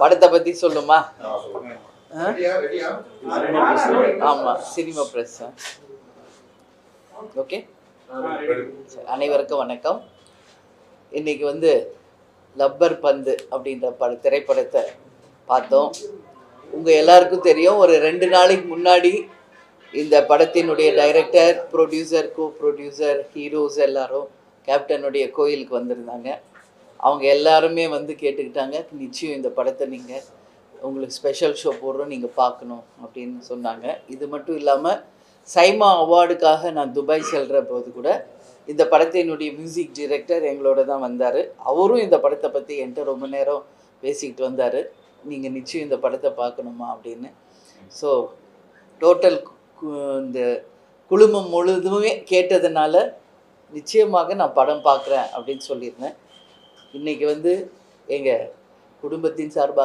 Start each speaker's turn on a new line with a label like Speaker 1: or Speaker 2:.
Speaker 1: படத்தை பற்றி சொல்லுமா? ஆமாம், சினிமா ப்ரெஸ். ஓகே, அனைவருக்கும் வணக்கம். இன்னைக்கு லப்பர் பந்து அப்படின்ற திரைப்படத்தை பார்த்தோம். உங்கள் எல்லாருக்கும் தெரியும், ஒரு 2 நாளைக்கு முன்னாடி இந்த படத்தினுடைய டைரக்டர், ப்ரொடியூசர், கோ ப்ரொடியூசர், ஹீரோஸ் எல்லாரும் கேப்டனுடைய கோயிலுக்கு வந்திருந்தாங்க. அவங்க எல்லாருமே கேட்டுக்கிட்டாங்க, நிச்சயம் இந்த படத்தை நீங்கள் உங்களுக்கு ஸ்பெஷல் ஷோ போடுறோம், நீங்கள் பார்க்கணும் அப்படின்னு சொன்னாங்க. இது மட்டும் இல்லாமல் சைமா அவார்டுக்காக நான் துபாய் செல்கிற போது கூட இந்த படத்தினுடைய மியூசிக் டைரக்டர் எங்களோட தான் வந்தார். அவரும் இந்த படத்தை பற்றி என்கிட்ட ரொம்ப நேரம் பேசிக்கிட்டு வந்தார், நீங்கள் நிச்சயம் இந்த படத்தை பார்க்கணுமா அப்படின்னு. ஸோ டோட்டல் இந்த குழுமம் முழுதுமே கேட்டதுனால நிச்சயமாக நான் படம் பார்க்குறேன் அப்படின்னு சொல்லியிருந்தேன். இன்றைக்கி எங்கள் குடும்பத்தின் சார்பாக